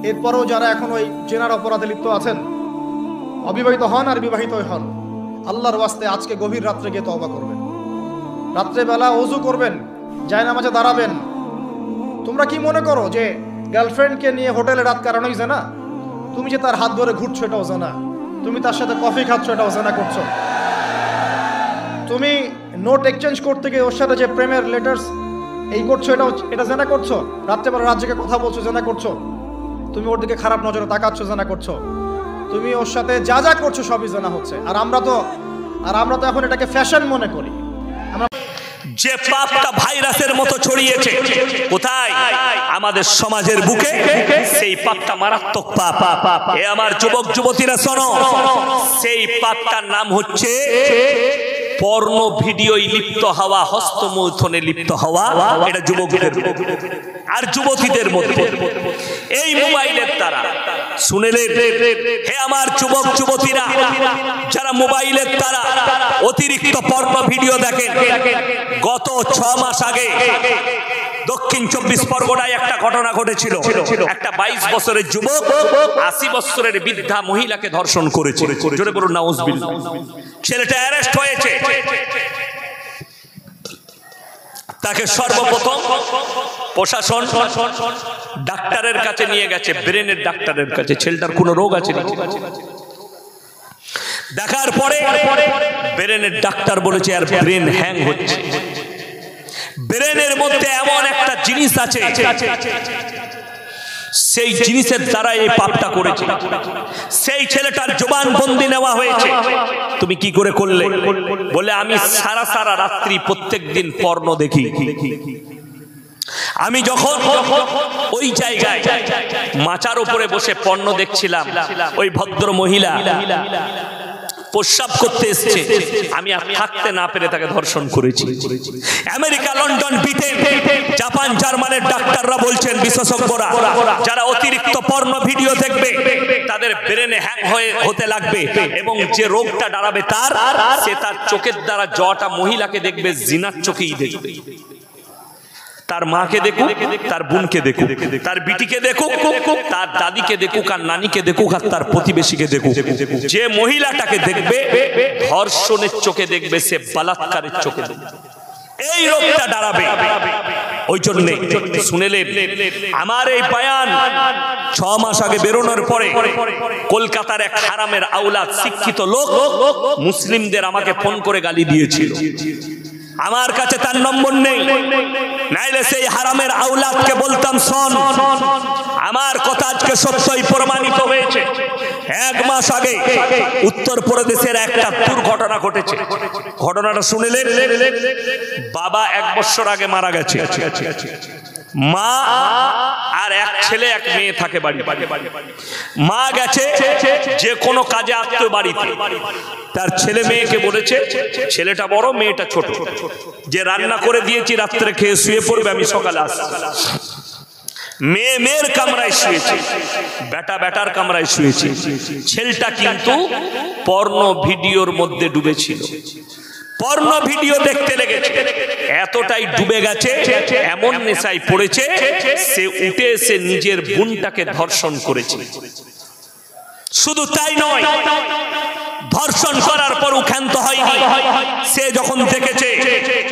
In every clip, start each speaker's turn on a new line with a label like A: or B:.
A: এরপরেও যারা এখন ওই জেনার অপরাধে লিপ্ত আছেন, অবিবাহিত হন আর বিবাহিত হন, আল্লাহর ওয়াস্তে আজকে গভীর রাত্রে গিয়ে তওবা করবেন, রাত্রেবেলা ওযু করবেন, জায়নামাজে দাঁড়াবেন। তোমরা কি মনে করো যে গার্লফ্রেন্ডকে নিয়ে হোটেলে রাত কাটানোই জানা? তুমি যে তার হাত ধরে ঘুরছো এটাও জানা, তুমি তার সাথে কফি খাচ্ছ এটাও জানা করছো, তুমি নোট এক্সচেঞ্জ করতে গিয়ে ওর সাথে যে প্রেমের লেটার্স এই করছো এটা জানা করছো, রাত্রেবেলা রাত জেগে কথা বলছো জানা করছো, তুমি ওর দিকে খারাপ নজরে তাকাচ্ছ জানা করছো, তুমি ওর সাথে যা যা করছো সবই জানা হচ্ছে। আর আমরা তো এখন এটাকে ফ্যাশন মনে করি।
B: যে পাপটা ভাইরাসের মতো ছড়িয়েছে কোথায়? আমাদের সমাজের বুকে। সেই পাপটা মারাত্মক পাপ। এ আমার যুবক যুবতীরা শোনো, সেই পাপটার নাম হচ্ছে পর্নো ভিডিওয় লিপ্ত হওয়া, হস্তমৈথুনে লিপ্ত হওয়া। এটা যুবকদের আর যুবতীদের মধ্যে এই মোবাইলের দ্বারা শুনেলেন। হে আমার যুবক যুবতীরা, যারা মোবাইলের দ্বারা অতিরিক্ত পর্নো ভিডিও দেখেন, গত 6 মাস আগে দক্ষিণ 24 পরগনায় একটা ঘটনা ঘটেছিল। একটা 22 বছরের যুবক 80 বছরের বৃদ্ধা মহিলাকে ধর্ষণ করেছে। জোরে বলুন নাউজুবিল্লাহ। ছেলেটা অ্যারেস্ট হয়েছে। তাকে সর্বপ্রথম প্রশাসন ডাক্তারের কাছে নিয়ে গেছে, ব্রেনের ডাক্তারের কাছে। ছেলেটার কোনো রোগ আছে নাকি দেখার পরে ব্রেনের ডাক্তার বলেছে আর ব্রেন হ্যাং হচ্ছে। ব্রেনের মধ্যে এমন একটা জিনিস আছে, সেই জিনিসের দ্বারা এই পাপটা করেছে। সেই ছেলেটার জবানবন্দি নেওয়া হয়েছে। তুমি কি করে করলে? বলে আমি সারা রাত্রি প্রত্যেক দিন পর্নো দেখি। আমি যখন ওই জায়গায় মাচার উপরে বসে পর্নো দেখছিলাম, ওই ভদ্র মহিলা প্রস্রাব করতে এসছে, আমি আর থাকতে না পেরে তাকে ধর্ষণ করেছি। আমেরিকা, লন্ডন, ব্রিটেন, জাপান, জার্মানের ডাক্তাররা বলছেন, বিশেষজ্ঞরা, যারা অতিরিক্ত পর্নো ভিডিও দেখবে তাদের ব্রেনে হ্যাং হতে লাগবে এবং যে রোগটা দাঁড়াবে সে তার চোখের দ্বারা জটা মহিলাকে দেখবে, জিনার চোখেই দেখবে। তার মাকে দেখুক, তার বোনকে দেখুক, তার বিটিকে দেখুক, তার দাদিকে দেখুক, আর নানিকে দেখুক, আর তার প্রতিবেশীকে দেখুক। যে মহিলাটাকে দেখবে ধর্ষণের চোখে দেখবে, সে বলাৎকারের চোখে দেখবে। এই রোগটা দাঁড়াবে। ওই জন্য শুনেলে আমার এই বয়ান 6 মাস আগে বেরোনোর পরে কলকাতার এক হারামের আওলাদ শিক্ষিত লোক মুসলিমদের আমাকে ফোন করে গালি দিয়েছিল। আমার কাছে তার নম্বর নেই, নাইলে সেই হারামের আওলাদকে বলতাম, শোন, আমার কথা আজকে সত্যই প্রমাণিত হয়েছে। 1 মাস আগে উত্তরপ্রদেশের একটা দুর্ঘটনা ঘটেছে। ঘটনাটা শুনলেন? বাবা 1 বছর আগে মারা গেছে। মা আর এক ছেলে এক মেয়ে থাকে বাড়ি। মা গেছে যে কোনো কাজে আত্মীয় বাড়িতে। তার ছেলে মেয়েকে বলেছে, ছেলেটা বড় মেয়েটা ছোট, যে রান্না করে দিয়েছি রাত্রে খেয়ে শুয়ে পড়বে, আমি সকালে আসছি। মেয়ের কামরায় শুয়েছে, বেটার কামরায় শুয়েছে। ছেলেটা কিন্তু পর্নো ভিডিওর মধ্যে ডুবেছিল। পর্নো ভিডিও দেখতে লেগেছে, এতটাই ডুবে গেছে, এমন নেশায় পড়েছে, সে উঠে এসে নিজের বোনটাকে ধর্ষণ করেছে। শুধু তাই নয়, ধর্ষণ করার পরও ক্ষান্ত হয়নি। সে যখন দেখেছে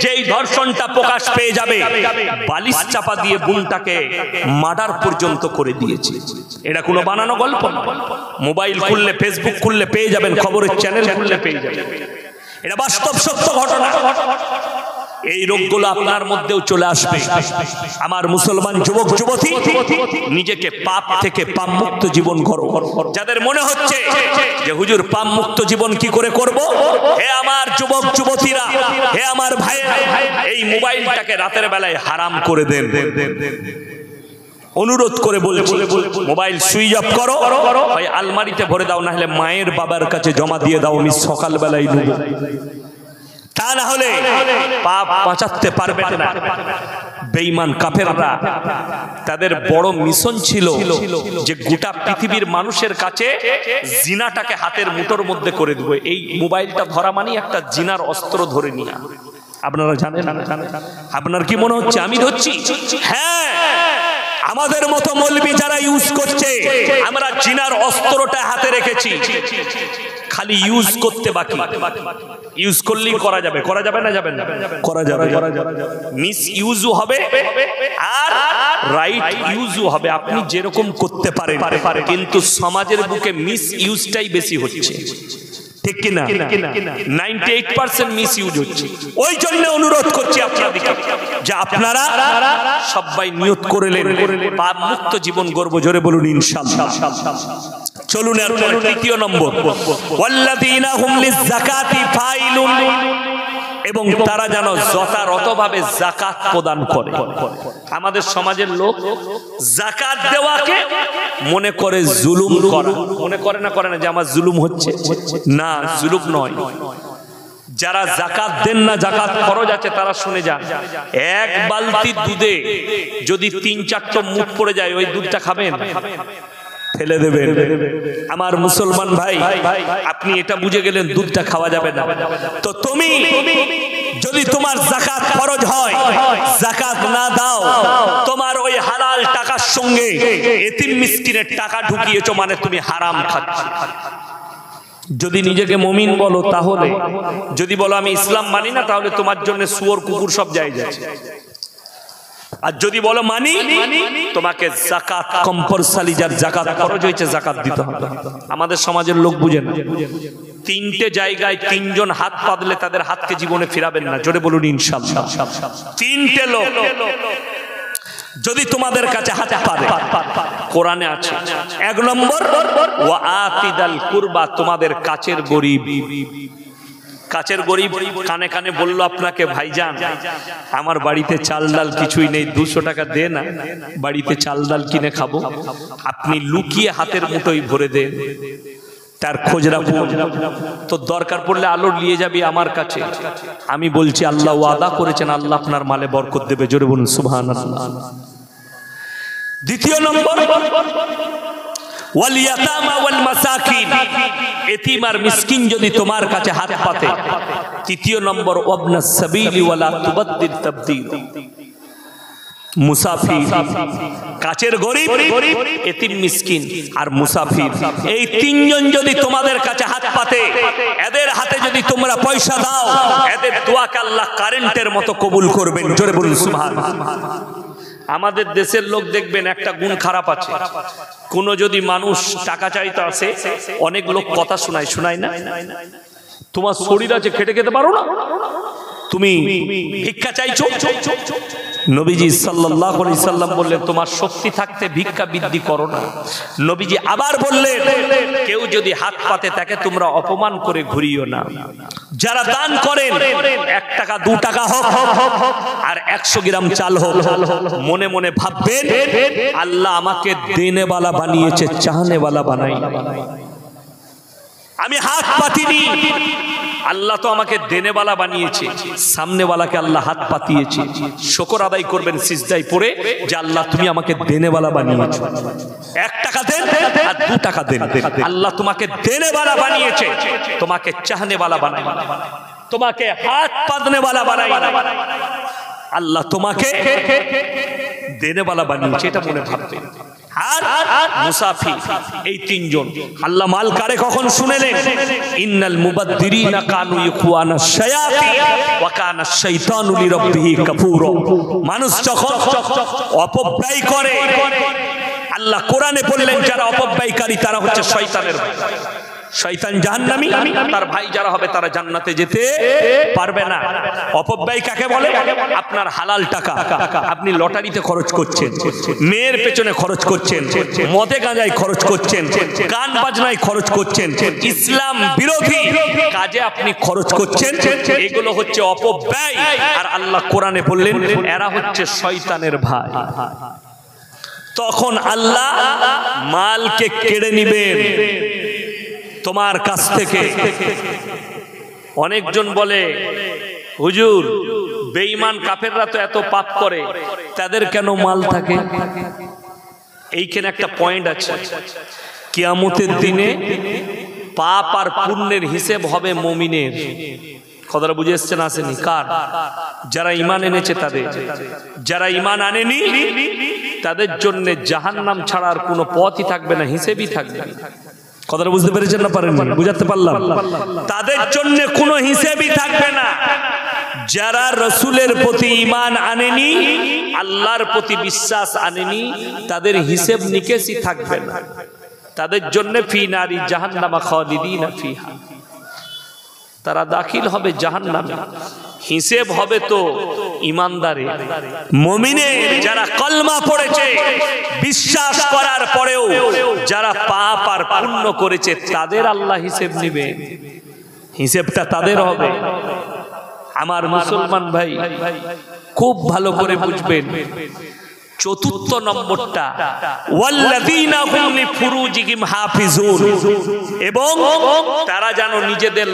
B: যে এই ধর্ষণটা প্রকাশ পেয়ে যাবে, বালিশ চাপা দিয়ে বোনটাকে মার্ডার পর্যন্ত করে দিয়েছে। এটা কোনো বানানো গল্প না। মোবাইল খুললে, ফেসবুক খুললে পেয়ে যাবেন, খবরের চ্যানেল খুললে পেয়ে যাবেন। এটা বাস্তব সত্য ঘটনা। এই রোগগুলো আপনার মধ্যেও চলে আসবে। আমার মুসলমান যুবক যুবতী, নিজেকে পাপ থেকে পাপ মুক্ত জীবন করো। যাদের মনে হচ্ছে যে হুজুর পাপ মুক্ত জীবন কি করে করব, হে আমার যুবক যুবতীরা, হে আমার ভাই, এই মোবাইলটাকে রাতের বেলায় হারাম করে দেন। অনুরোধ করে বলছি, মোবাইল সুইচ অফ করো, ওই আলমারিতে ভরে দাও, না হলে মায়ের বাবার কাছে জমা দিয়ে দাও, আমি সকালবেলায় নেব। তা না হলে পাপ বাঁচাতে পারবে না। বেঈমান কাফেররা, তাদের বড় মিশন ছিল যে গোটা পৃথিবীর মানুষের কাছে জিনাটাকে হাতের মুঠোর মধ্যে করে দেব। এই মোবাইলটা ধরা মানে একটা জিনার অস্ত্র ধরে নিয়ে। আপনারা জানেন? আপনার কি মনে হচ্ছে আমি ধরছি? হ্যাঁ, আমাদের মতো মৌলবি যারা ইউজ করছে, আমরা জিনার অস্ত্রটা হাতে রেখেছি, খালি ইউজ করতে বাকি। ইউজ করলেই করা যাবে, করা যাবে না যাবে না, করা যাবে। মিস ইউজও হবে আর রাইট ইউজও হবে। আপনি যেরকম করতে পারেন, কিন্তু সমাজের বুকে মিস ইউজটাই বেশি হচ্ছে, ঠিক কিনা? 98% মিস ইউজ হচ্ছে। ওই জন্য অনুরোধ করছি আপনাদেরকে যে আপনারা সবাই নিয়ত করলেন পাপ মুক্ত জীবন গর্ব, জোরে বলুন ইনশাআল্লাহ। চলুন এরপর তৃতীয় নম্বর, ওয়াল্লাযীনা হুম লিয-যাকাতি ফাইলুন, এবং তারা যেন যথাযথভাবে যাকাত প্রদান করে। আমাদের সমাজের লোক যাকাত দেওয়াকে মনে করে জুলুম করা, মনে করে না যে আমার জুলুম হচ্ছে। না, জুলুম নয়। যারা যাকাত দেন না, যাকাত খরচ আছে, তারা শুনে যান, এক বালতি দুধে যদি 3-4টা মুখ পড়ে যায়, ওই দুধটা খাবেন? ফেলে দেবেন। আমার মুসলমান ভাই, আপনি এটা বুঝে গেলেন দুধটা খাওয়া যাবে না। তো তুমি যদি তোমার যাকাত ফরজ হয়, যাকাত না দাও, তোমার ওই হালাল টাকার সঙ্গে এতিম মিসকিনের টাকা ঢুকিয়েছো, মানে তুমি হারাম খাচ্ছ। যদি নিজেকে মুমিন বলো তাহলে, যদি বলো আমি ইসলাম মানি না, তাহলে তোমার জন্য শুয়োর কুকুর সব জায়েজ আছে। আর যদি বলো মানি, তোমাকে যাকাত কম্পালসারি, যার যাকাত খরচ হয়েছে যাকাত দিতে হবে। আমাদের সমাজের লোক বুঝে না। 3টে জায়গায় 3জন হাত পাতলে তাদের হাতকে জীবনে ফিরাবেন না, জোরে বলুন ইনশাআল্লাহ। 3টে লোক যদি তোমাদের কাছে হাত পাতে, কোরআনে আছে। 1 নম্বর, ওয়া আতিদাল কুরবা, তোমাদের কাছের গরীব। কাছের গরিব কানে কানে বলল আপনাকে, ভাইজান আমার বাড়িতে চাল ডাল কিছুই নেই, 200 টাকা দে না, বাড়িতে চাল ডাল কিনে খাবো। আপনি লুকিয়ে হাতের মুঠোয় ভরে দেন, তার খোঁজ রাখুন। তো দরকার পড়লে আলো নিয়ে যাবি আমার কাছে। আমি বলছি আল্লাহ ওয়াদা করেছেন, আল্লাহ আপনার মালে বরকত দেবে, জোরে বলুন সুবহানাল্লাহ। 2 নম্বর, ওয়াল ইয়াতামা ওয়াল মাসাকিন, এতিম আর মিসকিন যদি তোমার কাছে হাত পাতে। 3 নম্বর, ওয়াবনাস সাবিলি ওয়ালা তুবাদ্দিল তাবদীল, মুসাফির, কাছের গরিব, এতিম মিসকিন আর মুসাফির, এই 3জন যদি তোমাদের কাছে হাত পাতে, এদের হাতে যদি তোমরা পয়সা দাও, এদের দোয়াকে আল্লাহ কারেন্টের মতো কবুল করবেন, জোরে বলুন সুবহানাল্লাহ। আমাদের দেশের লোক দেখবেন একটা গুণ খারাপ আছে, কোন যদি মানুষ টাকা চাইতে আসে, অনেক লোক কথা শোনায় না, তোমার শরীর আছে, খেটে খেতে পারো না, তুমি ভিক্ষা চাইছো। নবীজি সাল্লাল্লাহু আলাইহি সাল্লাম বললেন, তোমার শক্তি থাকতে ভিক্ষা বৃদ্ধি করো না। নবীজি আবার বললেন, কেউ যদি হাত পাতে তাকে তোমরা অপমান করে ঘুরিও না। যারা দান করেন, 1 টাকা 2 টাকা হোক আর 100 গ্রাম চাল হোক, মনে মনে ভাববেন আল্লাহ আমাকে দেনেওয়ালা বানিয়েছে, চাহনেওয়ালা বানাই। আমি হাত পাতিনি, আল্লাহ তো আমাকে দেনেওয়ালা বানিয়েছে, সামনেওয়ালাকে আল্লাহ হাত পাতিয়েছে। শুকর আদায় করবেন সিজদায় পড়ে যে আল্লাহ তুমি আমাকে দেনেওয়ালা বানিয়েছো। 1 টাকা দেন আর 2 টাকা দেন, আল্লাহ তোমাকে দেনেওয়ালা বানিয়েছে, তোমাকে চাহনেওয়ালা বানাই, তোমাকে হাত পাতনেওয়ালা বানাই, আল্লাহ তোমাকে দেনেওয়ালা বানিয়েছে, এটা মনে ভাববেন। আর মুসাফির, এই 3জন আল্লাহ মাল কারে কখন শুনেলেন, ইন্নাল মুবাদ্দিরিনা কানু ইখওয়ানাশ শায়াতিন ওয়া কানা শাইতানু লিরাব্বিহি কাফুরা। মানুষ যখন অপব্যয় করে, আল্লাহ কোরআনে বললেন যারা অপব্যয়কারী তারা হচ্ছে শয়তানের ভাই। শয়তান জাহান্নামী, তার ভাই যারা হবে তারা জান্নাতে যেতে পারবে না। অপব্যয় কাকে বলে? আপনার হালাল টাকা আপনি লটারিতে খরচ করছেন, মেয়ের পেছনে খরচ করছেন, মদে গাঁজায় খরচ করছেন, গান বাজনায় খরচ করছেন, ইসলাম বিরোধী কাজে আপনি খরচ করছেন, এগুলো হচ্ছে অপব্যয়। আর আল্লাহ কোরআনে বললেন এরা হচ্ছে শয়তানের ভাই। তখন আল্লাহ মালকে কেড়ে নিবেন তোমার কাছ থেকে। অনেকজন বলে হুজুর বেঈমান কাফেররা তো এত পাপ করে, তাদের কেন মাল থাকে? এইখানে একটা পয়েন্ট আছে, কিয়ামতের দিনে পাপ আর পুণ্যের হিসেব হবে মুমিনের। কথাটা বুঝে এসছেন আসেনি? কার? যারা ঈমান এনেছে তাদের। যারা ঈমান আনেনি তাদের জন্য জাহান্নাম ছাড়ার কোনো পথই থাকবে না, হিসেবই থাকবে না। কথাটা বুঝতে পেরেছেন না পারেন? বুঝাতে পারলাম? তাদের জন্য কোনো হিসেবই থাকবে না। যারা রসুলের প্রতি ঈমান আনেনি, আল্লাহর প্রতি বিশ্বাস আনেনি, তাদের হিসেব নিকেশই থাকবে না। তাদের জন্য ফি নারি জাহান্নামা খালিদিনা ফিহা, তারা দাখিল হবে জাহান্নামে। হিসেব হবে তো ইমানদারে, মুমিনে, যারা কলমা পড়েছে, বিশ্বাস করার পরেও যারা পাপ আর পুণ্য করেছে, তাদের আল্লাহ হিসেব নেবে। হিসেবটা তাদের হবে। আমার মুসলমান ভাই খুব ভালো করে বুঝবেন, চতুর্থ নম্বরটা ওয়াল্লাযীনা হুম লিফুরুজিহিম হাফিজুন, এবং তারা যেন নিজেদের